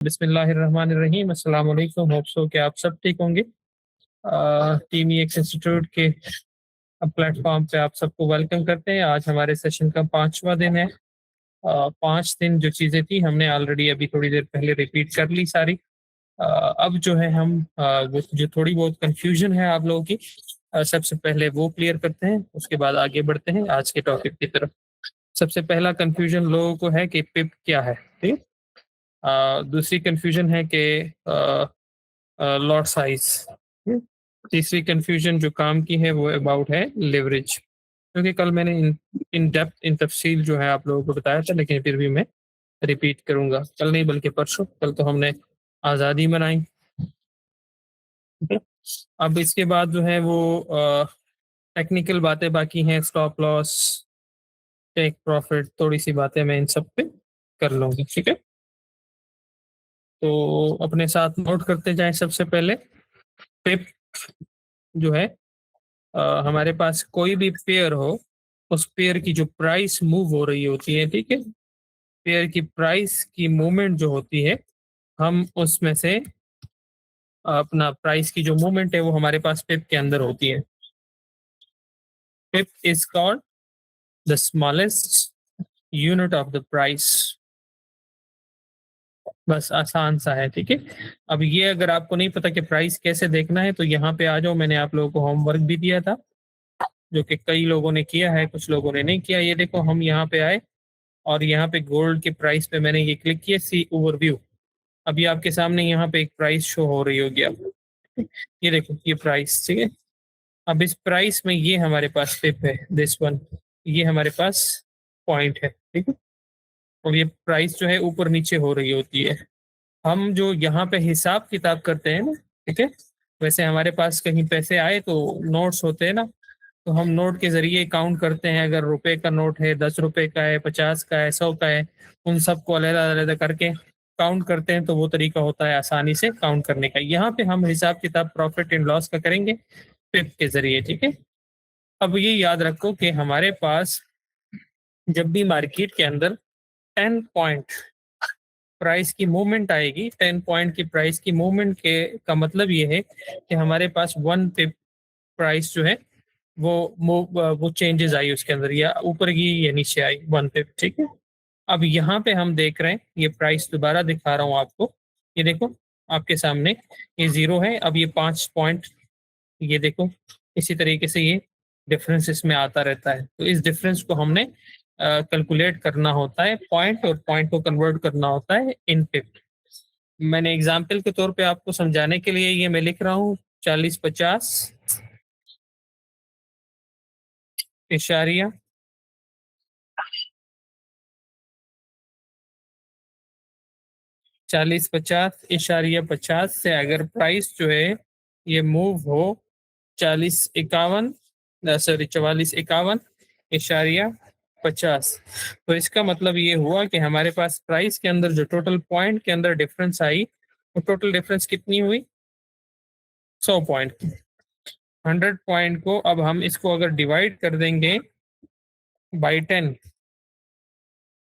बिस्मिल्लाहिर्रहमानिर्रहीम। अस्सलाम वालेकुम। होप सो कि आप सब ठीक होंगे। टीम एक्स इंस्टीट्यूट के प्लेटफॉर्म पे आप सबको वेलकम करते हैं। आज हमारे सेशन का 5वां दिन है। 5 दिन जो चीज़ें थी हमने ऑलरेडी अभी थोड़ी देर पहले रिपीट कर ली सारी। अब जो है हम वो जो थोड़ी बहुत कन्फ्यूजन है आप लोगों की, सबसे पहले वो क्लियर करते हैं, उसके बाद आगे बढ़ते हैं आज के टॉपिक की तरफ। सबसे पहला कन्फ्यूजन लोगों को है कि पिप क्या है, ठीक? दूसरी कन्फ्यूजन है कि लॉट साइज। तीसरी कन्फ्यूजन जो काम की है वो अबाउट है लिवरेज, क्योंकि कल मैंने इन डेप्थ इन तफसील जो है आप लोगों को बताया था, लेकिन फिर भी मैं रिपीट करूंगा। कल नहीं बल्कि परसों, कल तो हमने आज़ादी मनाई। ठीक है? अब इसके बाद जो है वो टेक्निकल बातें बाकी हैं, स्टॉप लॉस, टेक प्रॉफिट, थोड़ी सी बातें मैं इन सब पे कर लूंगी। ठीक है, तो अपने साथ नोट करते जाएं। सबसे पहले पिप जो है, हमारे पास कोई भी पेयर हो, उस पेयर की जो प्राइस मूव हो रही होती है, ठीक है, पेयर की प्राइस की मूवमेंट जो होती है, हम उसमें से अपना प्राइस की जो मूवमेंट है वो हमारे पास पिप के अंदर होती है। Pip is called the smallest unit of the price. बस आसान सा है, ठीक है। अब ये अगर आपको नहीं पता कि प्राइस कैसे देखना है तो यहाँ पे आ जाओ, मैंने आप लोगों को होमवर्क भी दिया था जो कि कई लोगों ने किया है, कुछ लोगों ने नहीं किया। ये देखो, हम यहाँ पे आए और यहाँ पे गोल्ड के प्राइस पे मैंने ये क्लिक किया, सी ओवरव्यू। अभी आपके सामने यहाँ पे एक प्राइस शो हो रही होगी आपको, ये देखो ये प्राइस, ठीक है। अब इस प्राइस में ये हमारे पास पिप है, दिस वन, ये हमारे पास पॉइंट है, ठीक है। और ये प्राइस जो है ऊपर नीचे हो रही होती है। हम जो यहाँ पे हिसाब किताब करते हैं ना, ठीक है, वैसे हमारे पास कहीं पैसे आए तो नोट्स होते हैं ना, तो हम नोट के जरिए काउंट करते हैं। अगर रुपए का नोट है, 10 रुपए का है, 50 का है, 100 का है, उन सबको अलग अलग करके काउंट करते हैं, तो वो तरीका होता है आसानी से काउंट करने का। यहाँ पे हम हिसाब किताब प्रॉफिट एंड लॉस का करेंगे पिप के जरिए, ठीक है। अब ये याद रखो कि हमारे पास जब भी मार्केट के अंदर 10 पॉइंट प्राइस की मूवमेंट आएगी, 10 पॉइंट की प्राइस की मूवमेंट के का मतलब ये है कि हमारे पास 1 पिप प्राइस जो है वो चेंजेस आई उसके अंदर, या ऊपर की या नीचे आई 1 पिप, ठीक है। अब यहाँ पे हम देख रहे हैं, ये प्राइस दोबारा दिखा रहा हूँ आपको, ये देखो आपके सामने ये 0 है। अब ये 5 पॉइंट, ये देखो इसी तरीके से ये डिफरेंस इसमें आता रहता है। तो इस डिफरेंस को हमने कैलकुलेट करना होता है पॉइंट, और पॉइंट को कन्वर्ट करना होता है इन पिप। मैंने एग्जाम्पल के तौर पे आपको समझाने के लिए ये मैं लिख रहा हूँ 40-50 इशारिया 40-50 से अगर प्राइस जो है ये मूव हो 40-51, सॉरी 44-51 इशारिया 50, तो इसका मतलब ये हुआ कि हमारे पास प्राइस के अंदर जो टोटल पॉइंट के अंदर डिफरेंस आई, वो टोटल डिफरेंस कितनी हुई, 100 पॉइंट की। 100 पॉइंट को अब हम इसको अगर डिवाइड कर देंगे बाई 10,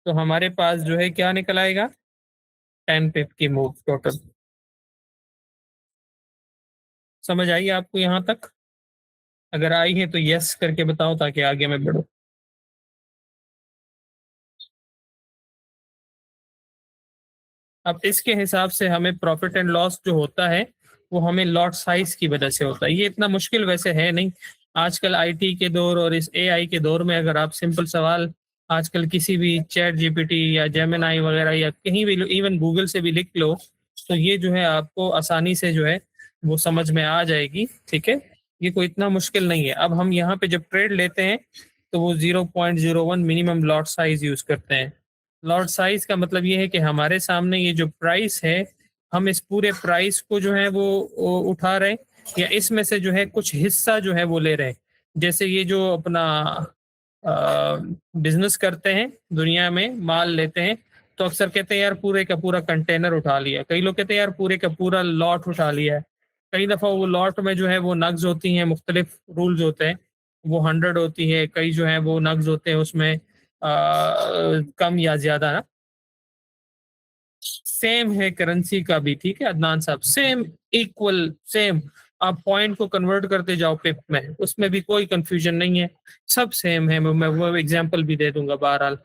तो हमारे पास जो है क्या निकल आएगा, 10 पिप की मूव टोटल। समझ आई आपको यहाँ तक? अगर आई है तो यस करके बताओ ताकि आगे मैं बढ़ूं। अब इसके हिसाब से हमें प्रॉफिट एंड लॉस जो होता है वो हमें लॉट साइज की वजह से होता है। ये इतना मुश्किल वैसे है नहीं। आजकल आईटी के दौर और इस एआई के दौर में अगर आप सिंपल सवाल आजकल किसी भी चैट जीपीटी या जेमिनाई वगैरह या कहीं भी, इवन गूगल से भी लिख लो, तो ये जो है आपको आसानी से जो है वो समझ में आ जाएगी, ठीक है। ये कोई इतना मुश्किल नहीं है। अब हम यहाँ पे जब ट्रेड लेते हैं तो वो 0.01 मिनिमम लॉट साइज यूज करते हैं। लॉट साइज का मतलब ये है कि हमारे सामने ये जो प्राइस है, हम इस पूरे प्राइस को जो है वो उठा रहे हैं, या इसमें से जो है कुछ हिस्सा जो है वो ले रहे हैं। जैसे ये जो अपना बिजनेस करते हैं, दुनिया में माल लेते हैं, तो अक्सर कहते हैं यार पूरे का पूरा कंटेनर उठा लिया, कई लोग कहते हैं यार पूरे का पूरा लॉट उठा लिया है। कई दफ़ा वो लॉट में जो है वो नग्स होती हैं, मुख्तलिफ रूल्स होते हैं, वो 100 होती है, कई जो है वो नग्स होते हैं उसमें कम या ज़्यादा ना। सेम है करेंसी का भी, ठीक है अदनान साहब, सेम इक्वल सेम। आप पॉइंट को कन्वर्ट करते जाओ पिप में, उसमें भी कोई कंफ्यूजन नहीं है, सब सेम है। मैं वो एग्जांपल भी दे दूंगा बहरहाल।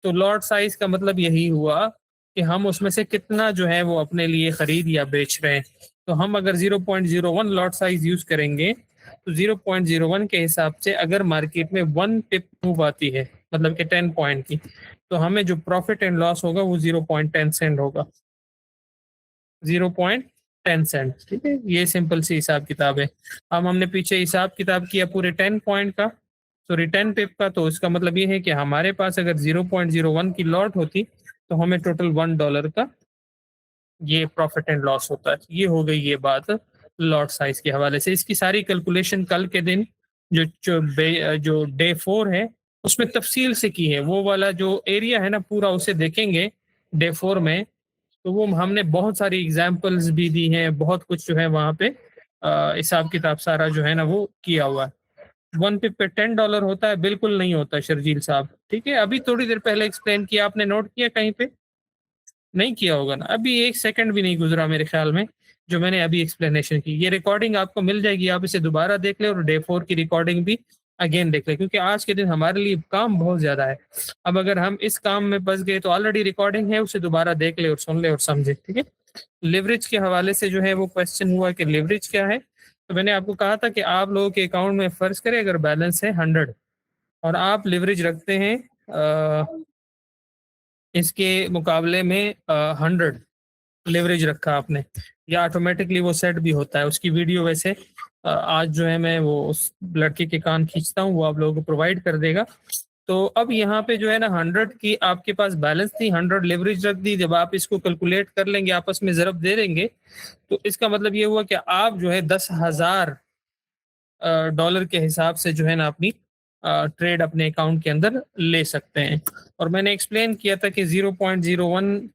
तो लॉट साइज का मतलब यही हुआ कि हम उसमें से कितना जो है वो अपने लिए खरीद या बेच रहे हैं। तो हम अगर 0.01 लॉट साइज यूज करेंगे तो 0.01 के हिसाब से अगर मार्केट में 1 पिप मूव आती है, मतलब कि 10 पॉइंट की, तो हमें जो प्रॉफिट एंड लॉस होगा वो 0.10 सेंट होगा। 0.10 सेंट, ठीक है। ये सिंपल सी हिसाब किताब है। अब हमने पीछे हिसाब किताब किया पूरे 10 पॉइंट का, सॉरी 10 पिप का, तो इसका मतलब ये है कि हमारे पास अगर 0.01 की लॉट होती तो हमें टोटल $1 का ये प्रॉफिट एंड लॉस होता है। ये हो गई ये बात लॉट साइज के हवाले से। इसकी सारी कैलकुलेशन कल के दिन जो डे 4 है उसमें तफसील से की है। वो वाला जो एरिया है ना पूरा, उसे देखेंगे डे 4 में, तो वो हमने बहुत सारी एग्जाम्पल्स भी दी हैं, बहुत कुछ जो है वहाँ पे हिसाब किताब सारा जो है ना वो किया हुआ है। 1 पिप पे $10 होता है? बिल्कुल नहीं होता शर्जील साहब, ठीक है। अभी थोड़ी देर पहले एक्सप्लेन किया, आपने नोट किया कहीं पे? नहीं किया होगा ना, अभी 1 सेकंड भी नहीं गुजरा मेरे ख्याल में जो मैंने अभी एक्सप्लेनेशन की। ये रिकॉर्डिंग आपको मिल जाएगी, आप इसे दोबारा देख ले और डे 4 की रिकॉर्डिंग भी अगेन देख ले, क्योंकि आज के दिन हमारे लिए काम बहुत ज्यादा है। अब अगर हम इस काम में फंस गए तो ऑलरेडी रिकॉर्डिंग है, उसे दोबारा देख ले और सुन ले और समझे, ठीक है। लिवरेज के हवाले से जो है वो क्वेश्चन हुआ कि लिवरेज क्या है। तो मैंने आपको कहा था कि आप लोगों के अकाउंट में फर्ज करें अगर बैलेंस है 100 और आप लिवरेज रखते हैं इसके मुकाबले में 100 लेवरेज रखा आपने, या ऑटोमेटिकली वो सेट भी होता है। उसकी वीडियो वैसे आज जो है मैं वो उस लड़के के कान खींचता हूँ, वो आप लोगों को प्रोवाइड कर देगा। तो अब यहाँ पे जो है ना 100 की आपके पास बैलेंस थी, 100 लेवरेज रख दी। जब आप इसको कैलकुलेट कर लेंगे, आपस में ज़रब दे देंगे, तो इसका मतलब ये हुआ कि आप जो है $10,000 के हिसाब से जो है ना अपनी ट्रेड अपने अकाउंट के अंदर ले सकते हैं। और मैंने एक्सप्लेन किया था कि 0.01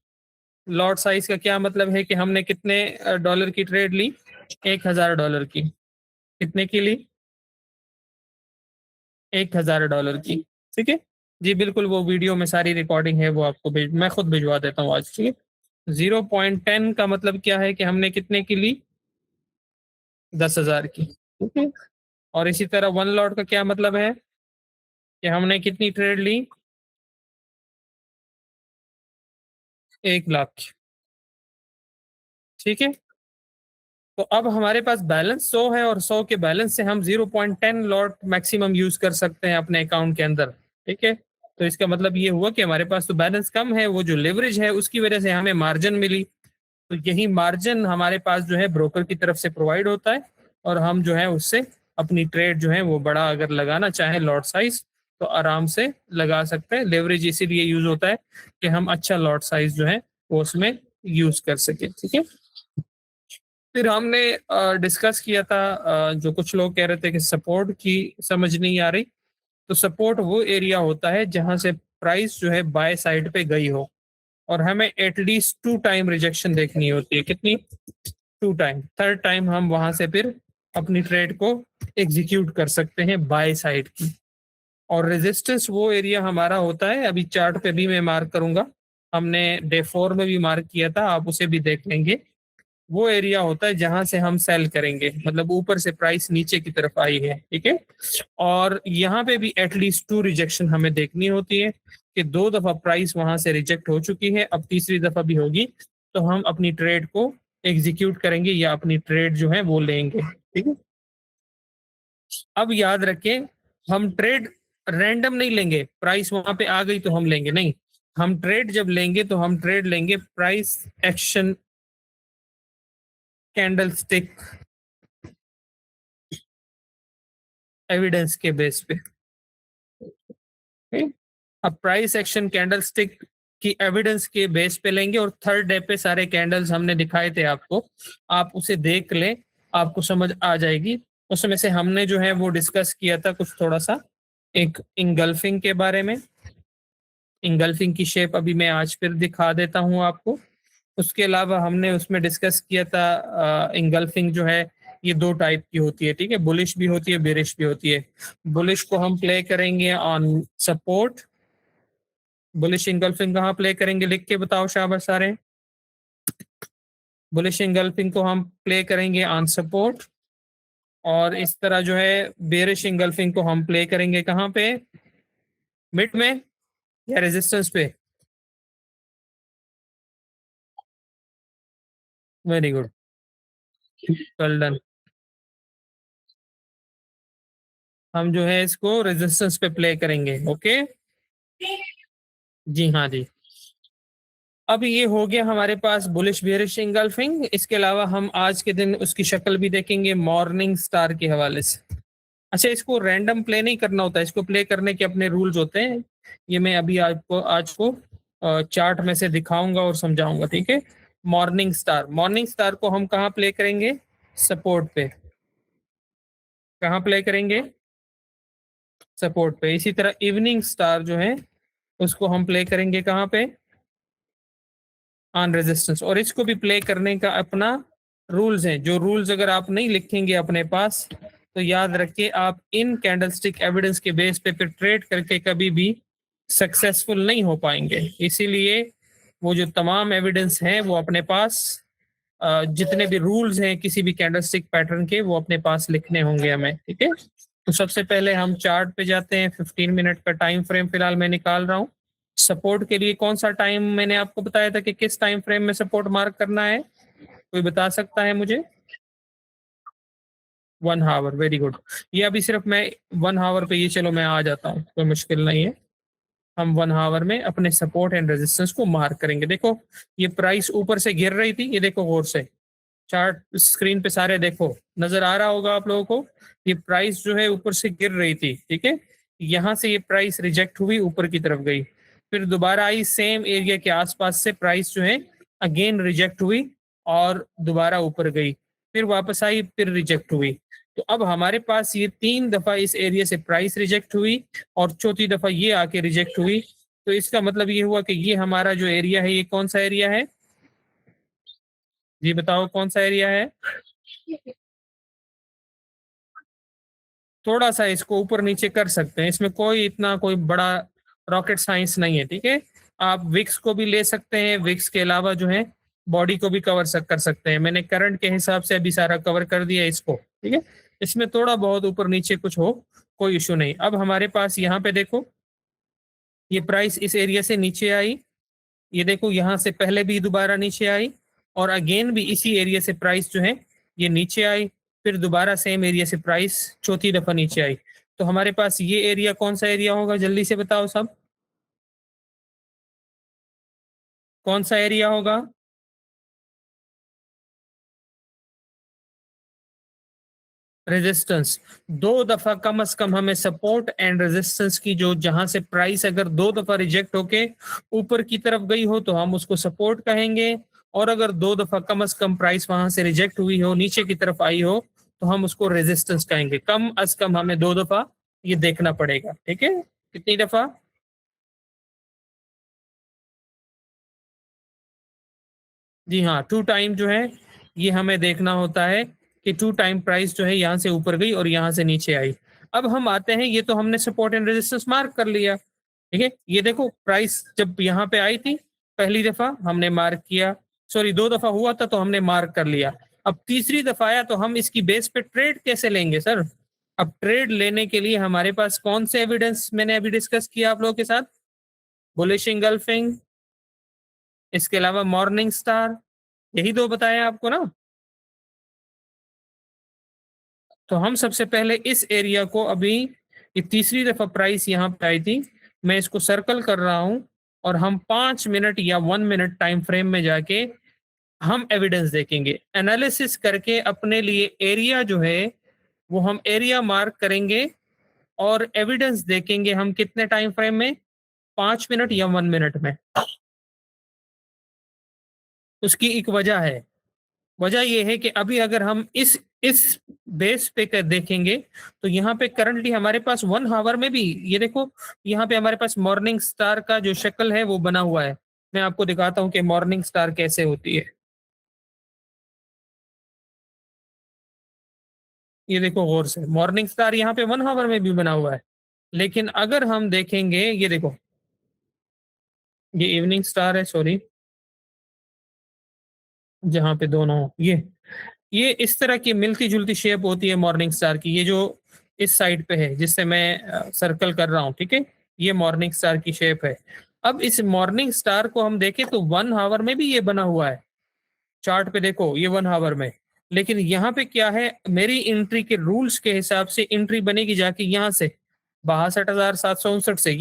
लॉट साइज का क्या मतलब है कि हमने कितने डॉलर की ट्रेड ली? $1,000 की। कितने की ली? $1,000 की, ठीक है। जी बिल्कुल, वो वीडियो में सारी रिकॉर्डिंग है, वो आपको मैं खुद भिजवा देता हूँ आज, ठीक है। 0.10 का मतलब क्या है कि हमने कितने की ली? 10,000 की, ठीक है। और इसी तरह 1 लॉट का क्या मतलब है कि हमने कितनी ट्रेड ली? 1 लाख की, ठीक है। तो अब हमारे पास बैलेंस 100 है और 100 के बैलेंस से हम 0.10 लॉट मैक्सिमम यूज कर सकते हैं अपने अकाउंट के अंदर, ठीक है। तो इसका मतलब ये हुआ कि हमारे पास तो बैलेंस कम है, वो जो लेवरेज है उसकी वजह से हमें मार्जिन मिली। तो यही मार्जिन हमारे पास जो है ब्रोकर की तरफ से प्रोवाइड होता है, और हम जो है उससे अपनी ट्रेड जो है वो बड़ा अगर लगाना चाहें लॉट साइज तो आराम से लगा सकते हैं। लेवरेज इसीलिए यूज होता है कि हम अच्छा लॉट साइज जो है वो उसमें यूज कर सके, ठीक है। फिर हमने डिस्कस किया था, जो कुछ लोग कह रहे थे कि सपोर्ट की समझ नहीं आ रही। तो सपोर्ट वो एरिया होता है जहां से प्राइस जो है बाय साइड पे गई हो, और हमें एटलीस्ट 2 टाइम रिजेक्शन देखनी होती है। कितनी? 2 टाइम। थर्ड टाइम हम वहां से फिर अपनी ट्रेड को एग्जीक्यूट कर सकते हैं बाय साइड की। और रेजिस्टेंस वो एरिया हमारा होता है, अभी चार्ट पे भी मैं मार्क करूंगा, हमने डे 4 में भी मार्क किया था, आप उसे भी देख लेंगे। वो एरिया होता है जहां से हम सेल करेंगे, मतलब ऊपर से प्राइस नीचे की तरफ आई है, ठीक है। और यहाँ पे भी एटलीस्ट 2 रिजेक्शन हमें देखनी होती है कि 2 दफा प्राइस वहां से रिजेक्ट हो चुकी है, अब तीसरी दफा भी होगी, तो हम अपनी ट्रेड को एग्जीक्यूट करेंगे या अपनी ट्रेड जो है वो लेंगे, ठीक है। अब याद रखें, हम ट्रेड रैंडम नहीं लेंगे, प्राइस वहां पे आ गई तो हम लेंगे नहीं। हम ट्रेड जब लेंगे तो हम ट्रेड लेंगे price action candle stick evidence के बेस पे, ठीक? अब प्राइस एक्शन कैंडल स्टिक की एविडेंस के बेस पे लेंगे, और थर्ड डे पे सारे कैंडल्स हमने दिखाए थे आपको, आप उसे देख लें, आपको समझ आ जाएगी। उसमें से हमने जो है वो डिस्कस किया था कुछ थोड़ा सा, एक इंगल्फिंग के बारे में। इंगल्फिंग की शेप अभी मैं आज फिर दिखा देता हूँ आपको। उसके अलावा हमने उसमें डिस्कस किया था इंगल्फिंग जो है ये 2 टाइप की होती है, ठीक है। बुलिश भी होती है, बेरिश भी होती है। बुलिश को हम प्ले करेंगे ऑन सपोर्ट। बुलिश इंगल्फिंग कहाँ प्ले करेंगे, लिख के बताओ शाबाश सारे। बुलिश इंगल्फिंग को हम प्ले करेंगे ऑन सपोर्ट, और इस तरह जो है बेरिश इंगल्फिंग को हम प्ले करेंगे कहाँ पे, मिड में या रेजिस्टेंस पे। Very good, well done. हम जो है इसको रेजिस्टेंस पे प्ले करेंगे। ओके, जी हाँ जी। अब ये हो गया हमारे पास बुलिश बेरिश इंगल्फिंग। इसके अलावा हम आज के दिन उसकी शक्ल भी देखेंगे मॉर्निंग स्टार के हवाले से। अच्छा, इसको रैंडम प्ले नहीं करना होता, इसको प्ले करने के अपने रूल्स होते हैं। ये मैं अभी आपको आज को चार्ट में से दिखाऊंगा और समझाऊंगा, ठीक है। मॉर्निंग स्टार, मॉर्निंग स्टार को हम कहाँ प्ले करेंगे, सपोर्ट पे। कहाँ प्ले करेंगे, सपोर्ट पे। इसी तरह इवनिंग स्टार जो है उसको हम प्ले करेंगे कहाँ पे, ऑन रेजिस्टेंस। और इसको भी प्ले करने का अपना रूल्स है, जो रूल्स अगर आप नहीं लिखेंगे अपने पास तो याद रखिए आप इन कैंडलस्टिक एविडेंस के बेस पे फिर ट्रेड करके कभी भी सक्सेसफुल नहीं हो पाएंगे। इसीलिए वो जो तमाम एविडेंस हैं वो अपने पास, जितने भी रूल्स हैं किसी भी कैंडलस्टिक पैटर्न के, वो अपने पास लिखने होंगे हमें, ठीक है। तो सबसे पहले हम चार्ट पे जाते हैं। 15 मिनट का टाइम फ्रेम फिलहाल मैं निकाल रहा हूँ। सपोर्ट के लिए कौन सा टाइम मैंने आपको बताया था कि किस टाइम फ्रेम में सपोर्ट मार्क करना है, कोई बता सकता है मुझे। 1 आवर, वेरी गुड। ये अभी सिर्फ मैं 1 आवर पे, ये चलो मैं आ जाता हूँ, कोई मुश्किल नहीं है। हम 1 आवर में अपने सपोर्ट एंड रेजिस्टेंस को मार्क करेंगे। देखो ये प्राइस ऊपर से गिर रही थी, ये देखो गौर से, चार्ट स्क्रीन पे सारे देखो, नजर आ रहा होगा आप लोगों को। ये प्राइस जो है ऊपर से गिर रही थी, ठीक है। यहाँ से ये प्राइस रिजेक्ट हुई, ऊपर की तरफ गई, फिर दोबारा आई सेम एरिया के आसपास से, प्राइस जो है अगेन रिजेक्ट हुई और दोबारा ऊपर गई, फिर वापस आई, फिर रिजेक्ट हुई। तो अब हमारे पास ये 3 दफा इस एरिया से प्राइस रिजेक्ट हुई और चौथी दफा ये आके रिजेक्ट हुई। तो इसका मतलब ये हुआ कि ये हमारा जो एरिया है, ये कौन सा एरिया है, जी बताओ कौन सा एरिया है। थोड़ा सा इसको ऊपर नीचे कर सकते हैं, इसमें कोई इतना कोई बड़ा रॉकेट साइंस नहीं है, ठीक है। आप विक्स को भी ले सकते हैं, विक्स के अलावा जो है बॉडी को भी कर सकते हैं। मैंने करंट के हिसाब से अभी सारा कवर कर दिया इसको, ठीक है। इसमें थोड़ा बहुत ऊपर नीचे कुछ हो, कोई इशू नहीं। अब हमारे पास यहाँ पे देखो, ये प्राइस इस एरिया से नीचे आई, ये देखो यहाँ से पहले भी दोबारा नीचे आई, और अगेन भी इसी एरिया से प्राइस जो है ये नीचे आई, फिर दोबारा सेम एरिया से प्राइस चौथी दफा नीचे आई। तो हमारे पास ये एरिया कौन सा एरिया होगा, जल्दी से बताओ सब, कौन सा एरिया होगा। रेजिस्टेंस। 2 दफा कम से कम हमें सपोर्ट एंड रेजिस्टेंस की, जो जहां से प्राइस अगर 2 दफा रिजेक्ट होके ऊपर की तरफ गई हो तो हम उसको सपोर्ट कहेंगे, और अगर 2 दफा कम से कम प्राइस वहां से रिजेक्ट हुई हो, नीचे की तरफ आई हो, तो हम उसको रेजिस्टेंस कहेंगे। कम अज कम हमें 2 दफा ये देखना पड़ेगा, ठीक है। कितनी दफा, जी हाँ, 2 टाइम जो है ये हमें देखना होता है कि 2 टाइम प्राइस जो है यहाँ से ऊपर गई और यहाँ से नीचे आई। अब हम आते हैं, ये तो हमने सपोर्ट एंड रेजिस्टेंस मार्क कर लिया, ठीक है। ये देखो प्राइस जब यहाँ पे आई थी पहली दफा हमने मार्क किया, सॉरी 2 दफा हुआ था तो हमने मार्क कर लिया। अब तीसरी दफा आया तो हम इसकी बेस पे ट्रेड कैसे लेंगे सर। अब ट्रेड लेने के लिए हमारे पास कौन से एविडेंस मैंने अभी डिस्कस किया आप लोगों के साथ, बुलिश इंगल्फिंग, इसके अलावा मॉर्निंग स्टार, यही 2 बताया आपको ना। तो हम सबसे पहले इस एरिया को, अभी ये तीसरी दफा प्राइस यहाँ पे आई थी, मैं इसको सर्कल कर रहा हूँ, और हम 5 मिनट या 1 मिनट टाइम फ्रेम में जाके हम एविडेंस देखेंगे, एनालिसिस करके अपने लिए एरिया जो है वो हम एरिया मार्क करेंगे, और एविडेंस देखेंगे हम कितने टाइम फ्रेम में, 5 मिनट या 1 मिनट में। उसकी एक वजह है, वजह ये है कि अभी अगर हम इस बेस पे कर देखेंगे तो यहाँ पे करंटली हमारे पास 1 आवर में भी, ये देखो यहाँ पे हमारे पास मॉर्निंग स्टार का जो शक्ल है वो बना हुआ है। मैं आपको दिखाता हूँ कि मॉर्निंग स्टार कैसे होती है। ये देखो गौर से, मॉर्निंग स्टार यहाँ पे 1 आवर में भी बना हुआ है। लेकिन अगर हम देखेंगे, ये देखो, ये इवनिंग स्टार है, सॉरी, जहाँ पे दोनों ये इस तरह की मिलती जुलती शेप होती है मॉर्निंग स्टार की। ये जो इस साइड पे है जिससे मैं सर्कल कर रहा हूँ, ठीक है, ये मॉर्निंग स्टार की शेप है। अब इस मॉर्निंग स्टार को हम देखें तो 1 आवर में भी ये बना हुआ है। चार्ट पे देखो ये 1 आवर में। लेकिन यहाँ पे क्या है, मेरी एंट्री के रूल्स के हिसाब से एंट्री बनेगी जाके यहाँ से 62,759 से।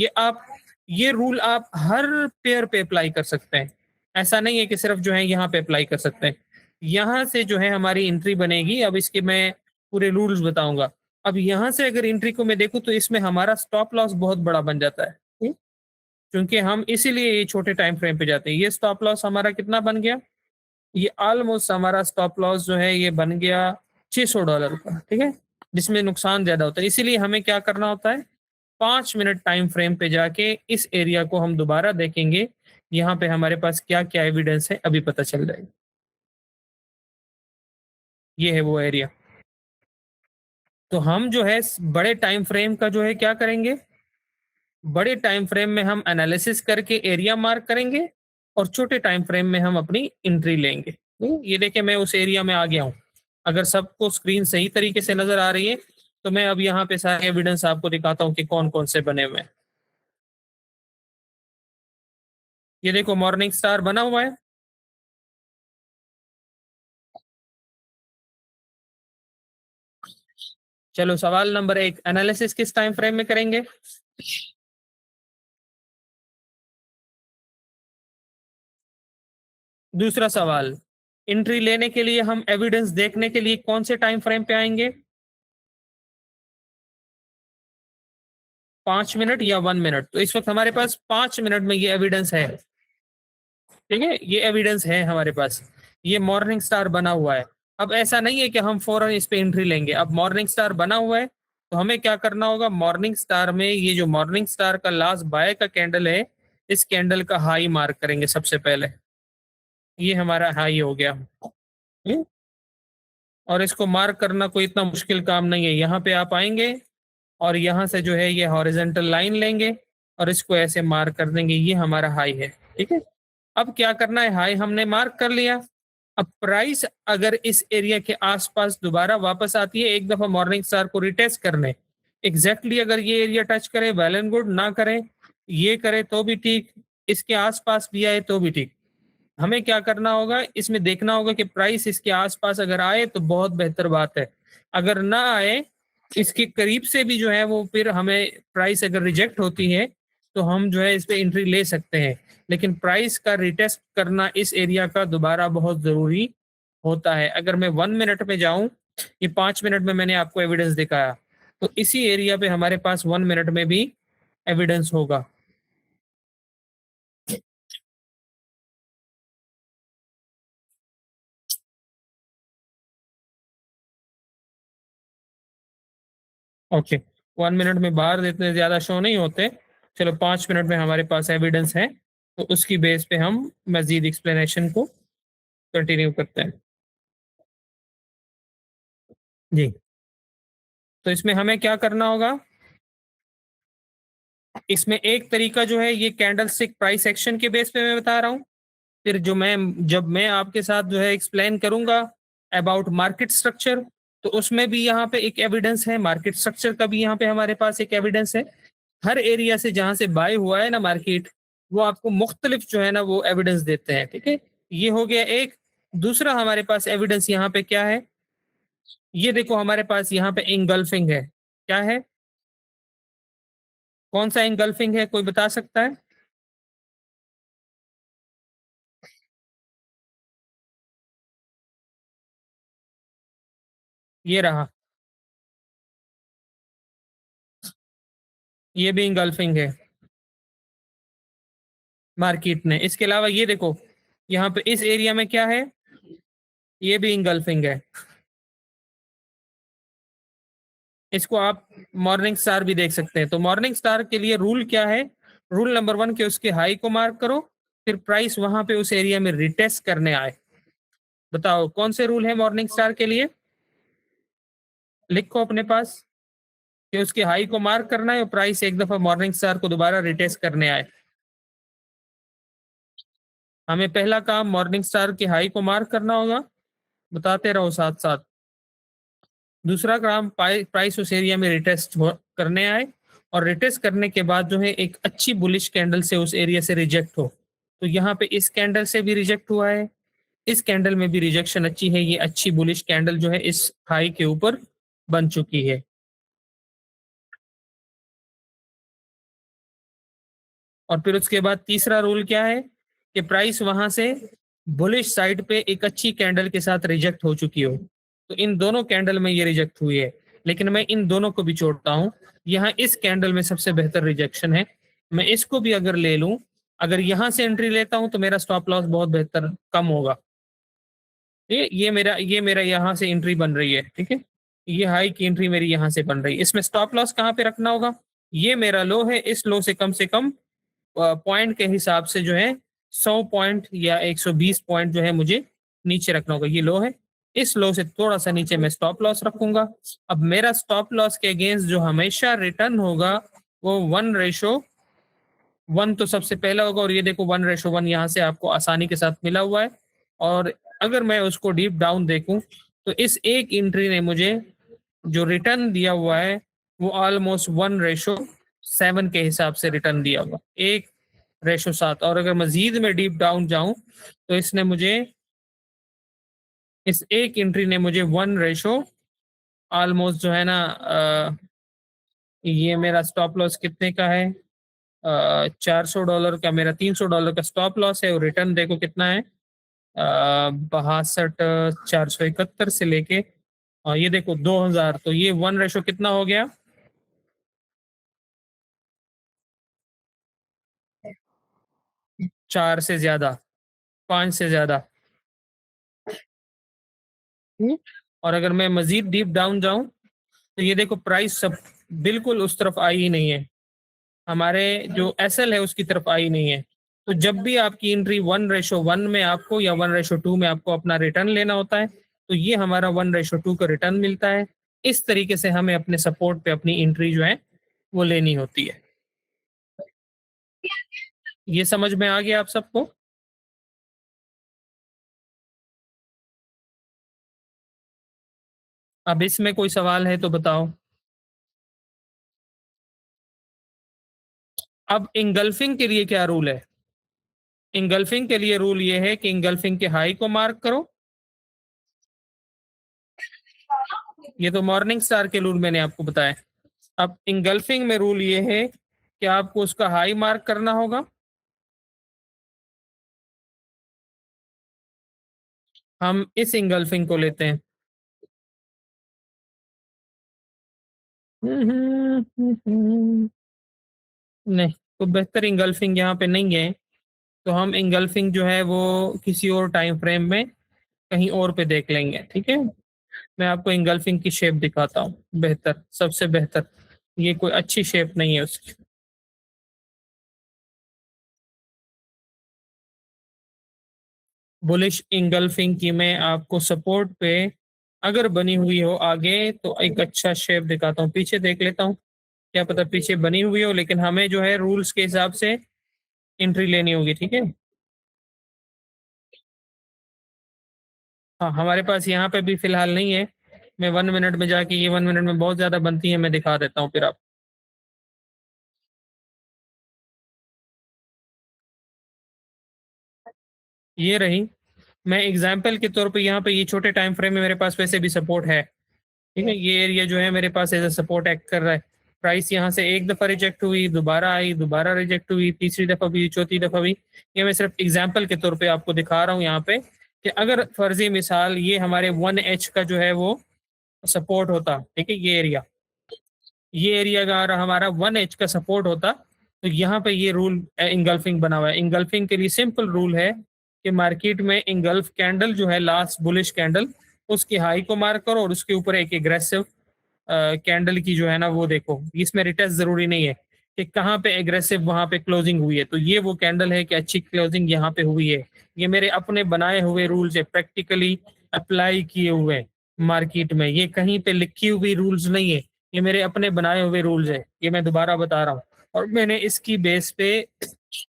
ये रूल आप हर पेयर पे अप्लाई कर सकते हैं। ऐसा नहीं है कि सिर्फ जो है यहाँ पे अप्लाई कर सकते हैं। यहाँ से जो है हमारी एंट्री बनेगी। अब इसके मैं पूरे रूल्स बताऊंगा। अब यहाँ से अगर एंट्री को मैं देखूं तो इसमें हमारा स्टॉप लॉस बहुत बड़ा बन जाता है, क्योंकि हम इसीलिए ये छोटे टाइम फ्रेम पे जाते हैं। ये स्टॉप लॉस हमारा कितना बन गया, ये ऑलमोस्ट हमारा स्टॉप लॉस जो है ये बन गया $600 का, ठीक है, जिसमें नुकसान ज्यादा होता है। इसीलिए हमें क्या करना होता है, 5 मिनट टाइम फ्रेम पे जाके इस एरिया को हम दोबारा देखेंगे। यहाँ पे हमारे पास क्या क्या एविडेंस है अभी पता चल जाएगा। ये है वो एरिया। तो हम जो है बड़े टाइम फ्रेम का जो है क्या करेंगे, बड़े टाइम फ्रेम में हम एनालिसिस करके एरिया मार्क करेंगे और छोटे टाइम फ्रेम में हम अपनी एंट्री लेंगे। ये देखिए मैं उस एरिया में आ गया हूँ। अगर सबको स्क्रीन सही तरीके से नजर आ रही है तो मैं अब यहाँ पे सारे एविडेंस आपको दिखाता हूँ कि कौन कौन से बने हुए हैं। ये देखो मॉर्निंग स्टार बना हुआ है। चलो सवाल नंबर 1, एनालिसिस किस टाइम फ्रेम में करेंगे। दूसरा सवाल, एंट्री लेने के लिए हम एविडेंस देखने के लिए कौन से टाइम फ्रेम पे आएंगे, 5 मिनट या 1 मिनट। तो इस वक्त हमारे पास 5 मिनट में ये एविडेंस है, ठीक है, ये एविडेंस है हमारे पास। ये मॉर्निंग स्टार बना हुआ है। अब ऐसा नहीं है कि हम फौरन इस पे एंट्री लेंगे। अब मॉर्निंग स्टार बना हुआ है तो हमें क्या करना होगा, मॉर्निंग स्टार में ये जो मॉर्निंग स्टार का लास्ट बाय का कैंडल है, इस कैंडल का हाई मार्क करेंगे सबसे पहले। ये हमारा हाई हो गया। हम्म? और इसको मार्क करना कोई इतना मुश्किल काम नहीं है। यहाँ पे आप आएंगे और यहाँ से जो है ये हॉरिजेंटल लाइन लेंगे और इसको ऐसे मार्क कर देंगे। ये हमारा हाई है, ठीक है। अब क्या करना है, हाई हमने मार्क कर लिया। अब प्राइस अगर इस एरिया के आसपास दोबारा वापस आती है एक दफा मॉर्निंग स्टार को रिटेस्ट करने, एग्जैक्टली अगर ये एरिया टच करे वेल एंड गुड, ना करे ये करे तो भी ठीक, इसके आसपास भी आए तो भी ठीक। हमें क्या करना होगा, इसमें देखना होगा कि प्राइस इसके आसपास अगर आए तो बहुत बेहतर बात है। अगर ना आए, इसके करीब से भी जो है वो, फिर हमें प्राइस अगर रिजेक्ट होती है तो हम जो है इस पे एंट्री ले सकते हैं। लेकिन प्राइस का रिटेस्ट करना इस एरिया का दोबारा बहुत जरूरी होता है। अगर मैं 1 मिनट में जाऊं, ये 5 मिनट में मैंने आपको एविडेंस दिखाया, तो इसी एरिया पे हमारे पास 1 मिनट में भी एविडेंस होगा। ओके, 1 मिनट में बाहर इतने ज्यादा शो नहीं होते। चलो 5 मिनट में हमारे पास एविडेंस है, तो उसकी बेस पे हम मजीद एक्सप्लेनेशन को कंटिन्यू करते हैं। जी, तो इसमें हमें क्या करना होगा, इसमें एक तरीका जो है ये कैंडल स्टिक प्राइस एक्शन के बेस पे मैं बता रहा हूँ। फिर जब मैं आपके साथ जो है एक्सप्लेन करूंगा अबाउट मार्केट स्ट्रक्चर, तो उसमें भी यहाँ पे एक एविडेंस है, मार्केट स्ट्रक्चर का भी यहाँ पे हमारे पास एक एविडेंस है। हर एरिया से जहां से बाय हुआ है ना मार्केट, वो आपको मुख्तलिफ जो है ना वो एविडेंस देते हैं, ठीक है। ये हो गया एक। दूसरा हमारे पास एविडेंस यहाँ पे क्या है, ये देखो हमारे पास यहाँ पे इंगल्फिंग है। क्या है, कौन सा इंगल्फिंग है, कोई बता सकता है। ये रहा, ये भी इंगल्फिंग है मार्केट ने। इसके अलावा ये देखो यहाँ पे इस एरिया में क्या है, ये भी इंगल्फिंग है। इसको आप मॉर्निंग स्टार भी देख सकते हैं। तो मॉर्निंग स्टार के लिए रूल क्या है, रूल नंबर 1 के उसके हाई को मार्क करो, फिर प्राइस वहां पे उस एरिया में रिटेस्ट करने आए। बताओ कौन से रूल है मॉर्निंग स्टार के लिए, लिखो अपने पास, कि उसके हाई को मार्क करना है और प्राइस एक दफा मॉर्निंग स्टार को दोबारा रिटेस्ट करने आए। हमें पहला काम मॉर्निंग स्टार के हाई को मार्क करना होगा, बताते रहो साथ साथ। दूसरा काम प्राइस उस एरिया में रिटेस्ट करने आए, और रिटेस्ट करने के बाद जो है एक अच्छी बुलिश कैंडल से उस एरिया से रिजेक्ट हो। तो यहाँ पे इस कैंडल से भी रिजेक्ट हुआ है, इस कैंडल में भी रिजेक्शन अच्छी है, ये अच्छी बुलिश कैंडल जो है इस हाई के ऊपर बन चुकी है। और फिर उसके बाद तीसरा रूल क्या है कि प्राइस वहां से बुलिश साइड पे एक अच्छी कैंडल के साथ रिजेक्ट हो चुकी हो। तो इन दोनों कैंडल में ये रिजेक्ट हुई है, लेकिन मैं इन दोनों को भी छोड़ता हूँ। यहाँ इस कैंडल में सबसे बेहतर रिजेक्शन है, मैं इसको भी अगर ले लूं, अगर यहां से एंट्री लेता हूं तो मेरा स्टॉप लॉस बहुत बेहतर कम होगा। ये मेरा यहाँ से एंट्री बन रही है, ठीक है। ये हाई की एंट्री मेरी यहाँ से बन रही है। इसमें स्टॉप लॉस कहाँ पे रखना होगा? ये मेरा लो है, इस लो से कम पॉइंट के हिसाब से जो है 100 पॉइंट या 120 पॉइंट जो है मुझे नीचे रखना होगा। ये लो है, इस लो से थोड़ा सा नीचे मैं स्टॉप लॉस रखूंगा। अब मेरा स्टॉप लॉस के अगेंस्ट जो हमेशा रिटर्न होगा वो 1:1 तो सबसे पहला होगा। और ये देखो 1:1 यहाँ से आपको आसानी के साथ मिला हुआ है। और अगर मैं उसको डीप डाउन देखूं तो इस एक एंट्री ने मुझे जो रिटर्न दिया हुआ है वो ऑलमोस्ट 1:7 के हिसाब से रिटर्न दिया हुआ, 1:7। और अगर मजीद में डीप डाउन जाऊं तो इसने मुझे, इस एक एंट्री ने मुझे 1 ऑलमोस्ट जो है ना, ये मेरा स्टॉप लॉस कितने का है, $400 का, मेरा $300 का स्टॉप लॉस है। और रिटर्न देखो कितना है, 62,471 से लेके ये देखो 2000। तो ये 1 कितना हो गया, 4 से ज्यादा, 5 से ज्यादा। और अगर मैं मजीद डीप डाउन जाऊं तो ये देखो प्राइस सब बिल्कुल उस तरफ आई ही नहीं है, हमारे जो एसएल है उसकी तरफ आई नहीं है। तो जब भी आपकी एंट्री 1:1 में आपको या 1:2 में आपको अपना रिटर्न लेना होता है, तो ये हमारा 1:2 का रिटर्न मिलता है। इस तरीके से हमें अपने सपोर्ट पे अपनी एंट्री जो है वो लेनी होती है। ये समझ में आ गया आप सबको? अब इसमें कोई सवाल है तो बताओ। अब इंगल्फिंग के लिए क्या रूल है? इंगल्फिंग के लिए रूल ये है कि इंगल्फिंग के हाई को मार्क करो। ये तो मॉर्निंग स्टार के रूल मैंने आपको बताया। अब इंगल्फिंग में रूल ये है कि आपको उसका हाई मार्क करना होगा। हम इस इंगल्फिंग को लेते हैं। नहीं, तो बेहतर इंगल्फिंग यहाँ पे नहीं है। तो हम इंगल्फिंग जो है वो किसी और टाइम फ्रेम में कहीं और पे देख लेंगे, ठीक है। मैं आपको इंगल्फिंग की शेप दिखाता हूँ, बेहतर, सबसे बेहतर। ये कोई अच्छी शेप नहीं है उसकी। बुलिश इंगल्फिंग की मैं आपको सपोर्ट पे अगर बनी हुई हो आगे तो एक अच्छा शेप दिखाता हूँ। पीछे देख लेता हूँ, क्या पता पीछे बनी हुई हो, लेकिन हमें जो है रूल्स के हिसाब से एंट्री लेनी होगी, ठीक है। हाँ, हमारे पास यहाँ पे भी फिलहाल नहीं है। मैं 1 मिनट में जाके, ये 1 मिनट में बहुत ज्यादा बनती है, मैं दिखा देता हूँ फिर आप। ये रही। मैं एग्जाम्पल के तौर पे यहाँ पे ये छोटे टाइम फ्रेम में मेरे पास वैसे भी सपोर्ट है, ठीक है। ये एरिया जो है मेरे पास एज ए सपोर्ट एक्ट कर रहा है। प्राइस यहाँ से एक दफा रिजेक्ट हुई, दोबारा आई, दोबारा रिजेक्ट हुई, तीसरी दफा भी, चौथी दफा भी। ये मैं सिर्फ एग्जाम्पल के तौर पे आपको दिखा रहा हूँ यहाँ पे कि अगर फर्जी मिसाल ये हमारे 1H का जो है वो सपोर्ट होता, ठीक है, ये एरिया अगर हमारा 1H का सपोर्ट होता, तो यहाँ पे ये रूल इंगल्फिंग बना हुआ है। इंगल्फिंग के लिए सिंपल रूल है कि मार्केट में इंगल्फ कैंडल जो है लास्ट बुलिश कैंडल, उसकी हाई को मार्क करो और उसके ऊपर एक एग्रेसिव कैंडल की जो है ना वो देखो। इसमें रिटेस्ट जरूरी नहीं है कि कहाँ पे एग्रेसिव वहां पे क्लोजिंग हुई है। तो ये वो कैंडल है कि अच्छी क्लोजिंग यहाँ पे हुई है। ये मेरे अपने बनाए हुए रूल्स है, प्रैक्टिकली अप्लाई किए हुए मार्केट में। ये कहीं पे लिखी हुई रूल्स नहीं है, ये मेरे अपने बनाए हुए रूल्स है। ये मैं दोबारा बता रहा हूँ, और मैंने इसकी बेस पे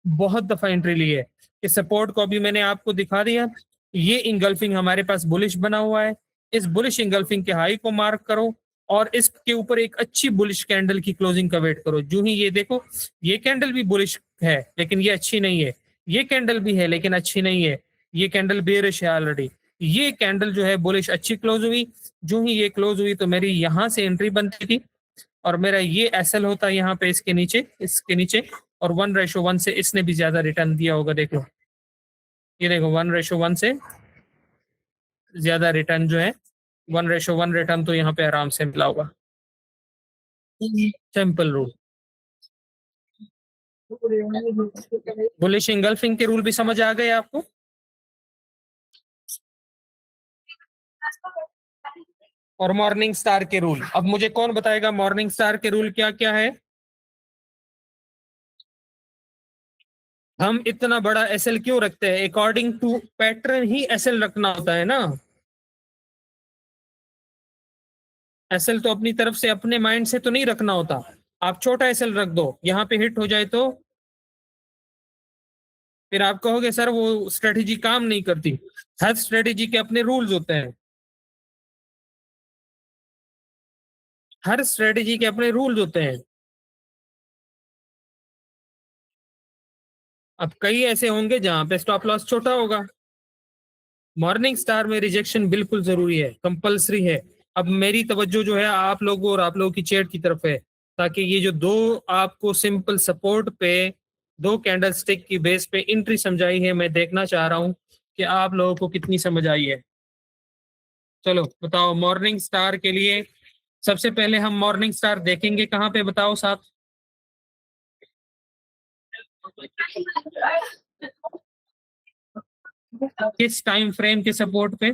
बहुत दफा एंट्री ली है इस सपोर्ट को अभी मैंने आपको दिखा दिया। ये इंगल्फिंग हमारे पास बुलिश बना हुआ है। इस बुलिश इंगल्फिंग के हाई को मार्क करो और इसके ऊपर एक अच्छी बुलिश कैंडल की क्लोजिंग का वेट करो। जो ही ये देखो, ये कैंडल भी बुलिश है लेकिन ये अच्छी नहीं है। ये कैंडल भी है लेकिन अच्छी नहीं है। ये कैंडल बेरिश है ऑलरेडी। ये कैंडल जो है बुलिश अच्छी क्लोज हुई। जो ही ये क्लोज हुई तो मेरी यहां से एंट्री बनती थी और मेरा ये एसएल होता है यहाँ पे इसके नीचे और 1:1 से इसने भी ज्यादा रिटर्न दिया होगा। देखो, ये देखो 1:1 से ज्यादा रिटर्न जो है, 1:1 रिटर्न तो यहाँ पे आराम से मिला होगा। Simple rule. बुलिश इंगल्फिंग के रूल भी समझ आ गए आपको? और मॉर्निंग स्टार के रूल, अब मुझे कौन बताएगा मॉर्निंग स्टार के रूल क्या क्या है? हम इतना बड़ा एसएल क्यों रखते हैं? अकॉर्डिंग टू पैटर्न ही एसएल रखना होता है ना। एसएल तो अपनी तरफ से अपने माइंड से तो नहीं रखना होता। आप छोटा एसएल रख दो, यहाँ पे हिट हो जाए तो फिर आप कहोगे सर वो स्ट्रेटेजी काम नहीं करती। हर स्ट्रेटेजी के अपने रूल्स होते हैं। हर स्ट्रेटेजी के अपने रूल्स होते हैं। अब कई ऐसे होंगे जहां पे स्टॉप लॉस छोटा होगा। मॉर्निंग स्टार में रिजेक्शन बिल्कुल जरूरी है, कंपलसरी है। अब मेरी तवज्जो जो है आप लोगों और आप लोगों की चेट की तरफ है, ताकि ये जो दो आपको सिंपल सपोर्ट पे दो कैंडल स्टिक की बेस पे एंट्री समझाई है, मैं देखना चाह रहा हूं कि आप लोगों को कितनी समझ आई है। चलो बताओ मॉर्निंग स्टार के लिए। सबसे पहले हम मॉर्निंग स्टार देखेंगे कहाँ पे, बताओ साथ। किस टाइम फ्रेम के सपोर्ट पे?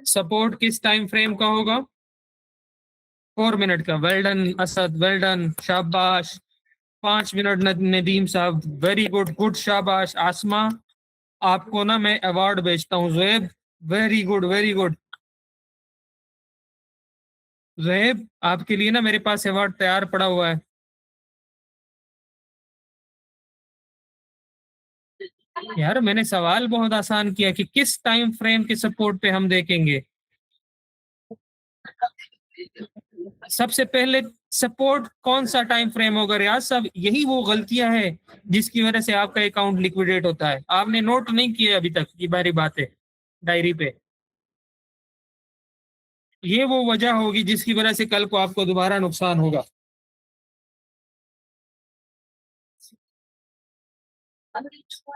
सपोर्ट किस टाइम फ्रेम का होगा? 4 मिनट का। Well done Asad, well done, शाबाश। 5 मिनट नदीम साहब, वेरी गुड, गुड, शाबाश। आसमा, आपको ना मैं अवार्ड भेजता हूँ। जुएब, वेरी गुड, वेरी गुड। जुएब, आपके लिए ना मेरे पास अवार्ड तैयार पड़ा हुआ है। यार मैंने सवाल बहुत आसान किया कि किस टाइम फ्रेम के सपोर्ट पे हम देखेंगे। सबसे पहले सपोर्ट कौन सा टाइम फ्रेम होगा रियाज साहब? यही वो गलतियां हैं जिसकी वजह से आपका अकाउंट लिक्विडेट होता है। आपने नोट नहीं किए अभी तक, ये बारी बात है डायरी पे। ये वो वजह होगी जिसकी वजह से कल को आपको दोबारा नुकसान होगा।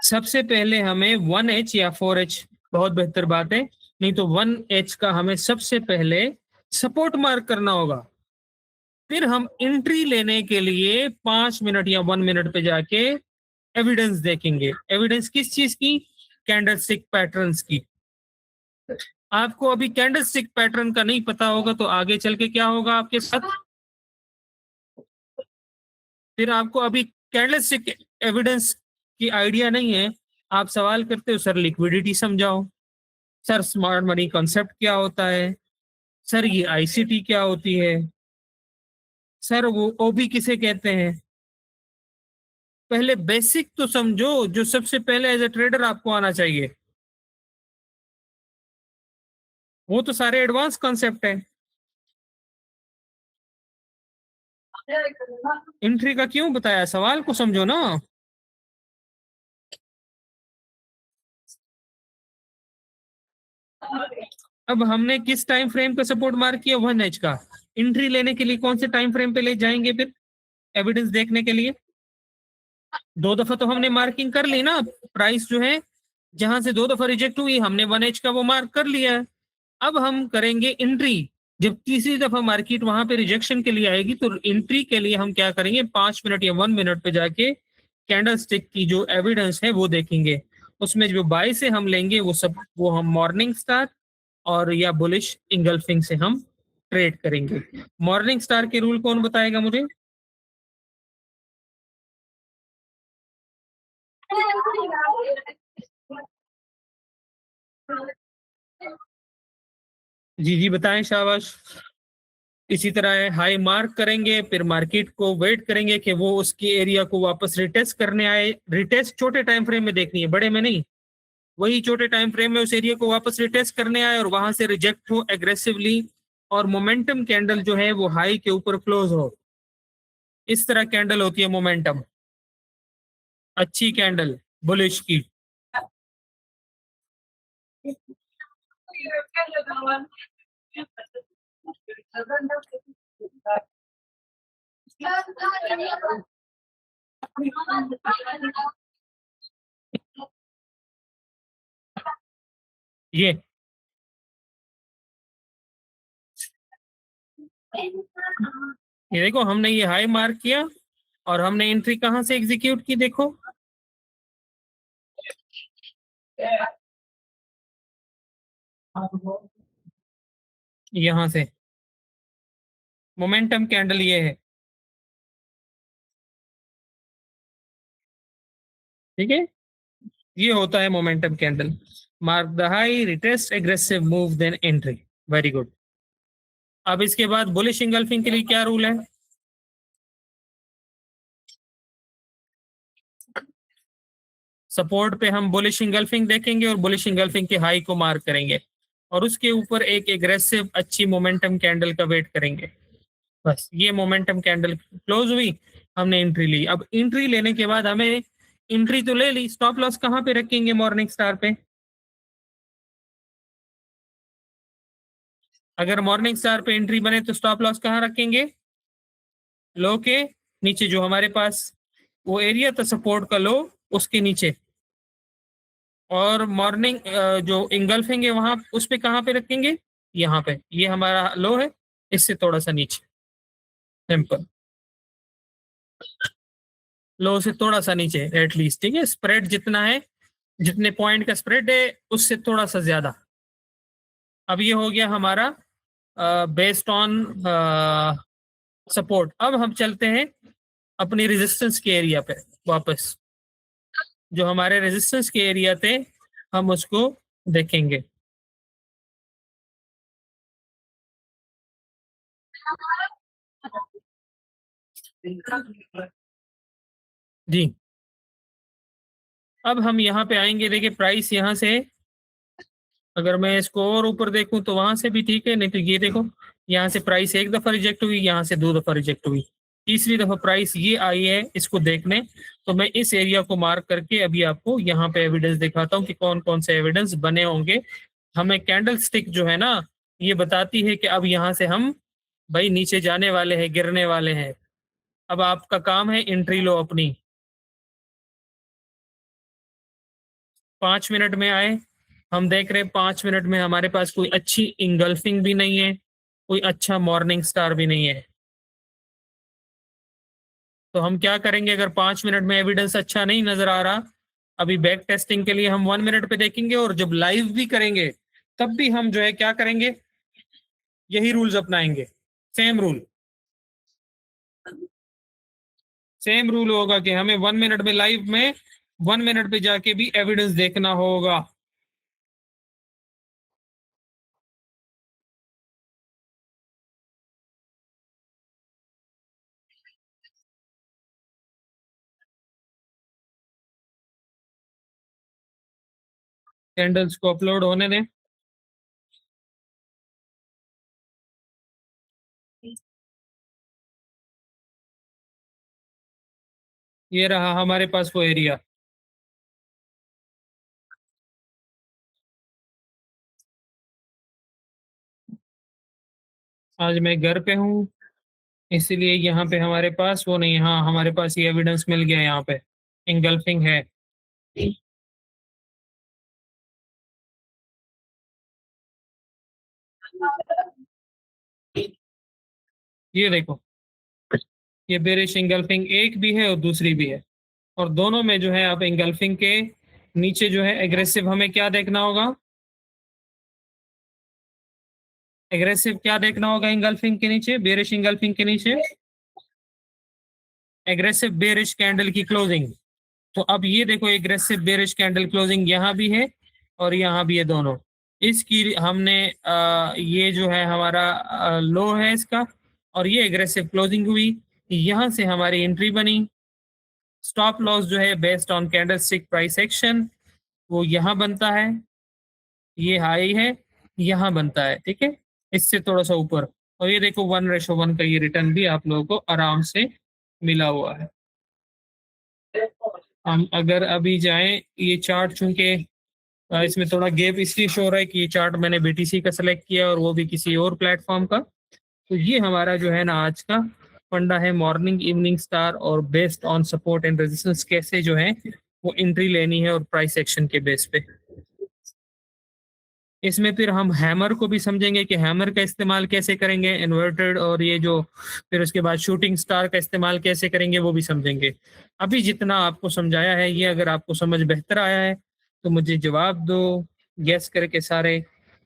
सबसे पहले हमें 1H या 4H, बहुत बेहतर बात है, नहीं तो 1H का हमें सबसे पहले सपोर्ट मार्क करना होगा। फिर हम एंट्री लेने के लिए 5 मिनट या 1 मिनट पे जाके एविडेंस देखेंगे। एविडेंस किस चीज की? कैंडलस्टिक पैटर्न्स की। आपको अभी कैंडलस्टिक पैटर्न का नहीं पता होगा तो आगे चल के क्या होगा आपके साथ? फिर आपको अभी कैंडलस्टिक एविडेंस की आइडिया नहीं है, आप सवाल करते हो सर लिक्विडिटी समझाओ, सर स्मार्ट मनी कॉन्सेप्ट क्या होता है, सर ये आईसीटी क्या होती है, सर वो ओबी किसे कहते हैं। पहले बेसिक तो समझो, जो सबसे पहले एज ए ट्रेडर आपको आना चाहिए। वो तो सारे एडवांस कॉन्सेप्ट है। एंट्री का क्यों बताया? सवाल को समझो ना। अब हमने किस टाइम फ्रेम का सपोर्ट मार्क किया? 1H का। एंट्री लेने के लिए कौन से टाइम फ्रेम पे ले जाएंगे फिर एविडेंस देखने के लिए? दो दफा तो हमने मार्किंग कर ली ना। प्राइस जो है जहां से दो दफा रिजेक्ट हुई, हमने 1H का वो मार्क कर लिया है। अब हम करेंगे एंट्री। जब तीसरी दफा मार्केट वहां पे रिजेक्शन के लिए आएगी तो एंट्री के लिए हम क्या करेंगे? 5 मिनट या 1 मिनट पे जाके कैंडल स्टिक की जो एविडेंस है वो देखेंगे। उसमें जो बाय से हम लेंगे वो सब वो हम मॉर्निंग स्टार और या बुलिश इंगल्फिंग से हम ट्रेड करेंगे। मॉर्निंग स्टार के रूल कौन बताएगा मुझे? जी जी बताएं, शाबाश। इसी तरह हाई मार्क करेंगे, फिर मार्केट को वेट करेंगे कि वो उसकी एरिया को वापस रिटेस्ट करने आए। रिटेस्ट छोटे टाइम फ्रेम में देखनी है, बड़े में नहीं। वही छोटे टाइम फ्रेम में उस एरिया को वापस रिटेस्ट करने आए और वहां से रिजेक्ट हो एग्रेसिवली, और मोमेंटम कैंडल जो है वो हाई के ऊपर क्लोज हो। इस तरह कैंडल होती है मोमेंटम, अच्छी कैंडल बुलिश की। ये देखो, हमने ये हाई मार्क किया और हमने एंट्री कहां से एग्जीक्यूट की, देखो यहां से। मोमेंटम कैंडल ये है, ठीक है। ये होता है momentum candle. Mark the high, retest, aggressive move, then entry. Very good. अब इसके बाद बुलिश इंगल्फिंग के लिए क्या रूल है? सपोर्ट पे हम बुलिश इंगल्फिंग देखेंगे और बुलिश इंगल्फिंग के हाई को मार्क करेंगे और उसके ऊपर एक एग्रेसिव अच्छी मोमेंटम कैंडल का वेट करेंगे। बस ये मोमेंटम कैंडल क्लोज हुई, हमने एंट्री ली। अब एंट्री लेने के बाद हमें, एंट्री तो ले ली, स्टॉप लॉस कहाँ पे रखेंगे? मॉर्निंग स्टार पे। अगर मॉर्निंग स्टार पे एंट्री बने तो स्टॉप लॉस कहाँ रखेंगे? लो के नीचे, जो हमारे पास वो एरिया था सपोर्ट का, लो उसके नीचे। और मॉर्निंग जो इंगल्फिंग है वहां, उस पे कहाँ पे रखेंगे? यहाँ पे। ये हमारा लो है, इससे थोड़ा सा नीचे। सिंपल, लो से थोड़ा सा नीचे एटलीस्ट, ठीक है। स्प्रेड जितना है, जितने पॉइंट का स्प्रेड है उससे थोड़ा सा ज्यादा। अब ये हो गया हमारा बेस्ड ऑन सपोर्ट। अब हम चलते हैं अपनी रेजिस्टेंस के एरिया पे वापस। जो हमारे रेजिस्टेंस के एरिया थे हम उसको देखेंगे। जी, अब हम यहाँ पे आएंगे। देखिए प्राइस यहाँ से, अगर मैं इसको और ऊपर देखूं तो वहां से भी ठीक है, नहीं तो ये देखो, यहाँ से प्राइस एक दफा रिजेक्ट हुई, यहाँ से दो दफा रिजेक्ट हुई, तीसरी दफा प्राइस ये आई है इसको देखने। तो मैं इस एरिया को मार्क करके अभी आपको यहाँ पे एविडेंस दिखाता हूँ कि कौन कौन से एविडेंस बने होंगे। हमें कैंडल स्टिक जो है ना, ये बताती है कि अब यहाँ से हम भाई नीचे जाने वाले हैं, गिरने वाले हैं। अब आपका काम है एंट्री लो अपनी। 5 मिनट में आए, हम देख रहे हैं 5 मिनट में हमारे पास कोई अच्छी इंगल्फिंग भी नहीं है, कोई अच्छा मॉर्निंग स्टार भी नहीं है। तो हम क्या करेंगे? अगर 5 मिनट में एविडेंस अच्छा नहीं नजर आ रहा, अभी बैक टेस्टिंग के लिए हम 1 मिनट पे देखेंगे, और जब लाइव भी करेंगे तब भी हम जो है क्या करेंगे, यही रूल्स अपनाएंगे। सेम रूल, सेम रूल होगा कि हमें 1 मिनट में लाइव में 1 मिनट पे जाके भी एविडेंस देखना होगा। कैंडल्स को अपलोड होने दें। ये रहा हमारे पास वो एरिया। आज मैं घर पे हूँ, इसीलिए यहाँ पे हमारे पास वो नहीं। हाँ, हमारे पास ये एविडेंस मिल गया, यहाँ पे इंगल्फिंग है। ये देखो, ये बेरिश इंगल्फिंग एक भी है और दूसरी भी है, और दोनों में जो है आप इंगल्फिंग के नीचे जो है एग्रेसिव, हमें क्या देखना होगा? एग्रेसिव क्या देखना होगा इंगल्फिंग के नीचे, बेरिश इंगल्फिंग के नीचे? एग्रेसिव बेरिश कैंडल की क्लोजिंग। तो अब ये देखो, एग्रेसिव बेरिश कैंडल क्लोजिंग यहाँ भी है और यहाँ भी है, दोनों। इसकी हमने ये जो है हमारा लो है इसका, और ये एग्रेसिव क्लोजिंग हुई, यहाँ से हमारी एंट्री बनी। स्टॉप लॉस जो है based on candlestick price action वो यहाँ बनता है, ये हाई है, यहाँ बनता है, ठीक है, इससे थोड़ा सा ऊपर। और ये देखो 1:1 का ये रिटर्न भी आप लोगों को आराम से मिला हुआ है। हम अगर अभी जाएं, ये चार्ट चूंकि इसमें थोड़ा गैप इसलिए शो हो रहा है कि ये चार्ट मैंने बीटीसी का सेलेक्ट किया और वो भी किसी और प्लेटफॉर्म का। तो ये हमारा जो है ना आज का फंडा है मॉर्निंग इवनिंग स्टार, और based on support and resistance कैसे जो है वो एंट्री लेनी है और प्राइस एक्शन के बेस पे। इसमें फिर हम हैमर को भी समझेंगे कि हैमर का इस्तेमाल कैसे करेंगे, इन्वर्टेड, और ये जो फिर उसके बाद शूटिंग स्टार का इस्तेमाल कैसे करेंगे वो भी समझेंगे। अभी जितना आपको समझाया है ये अगर आपको समझ बेहतर आया है तो मुझे जवाब दो, गैस करके सारे।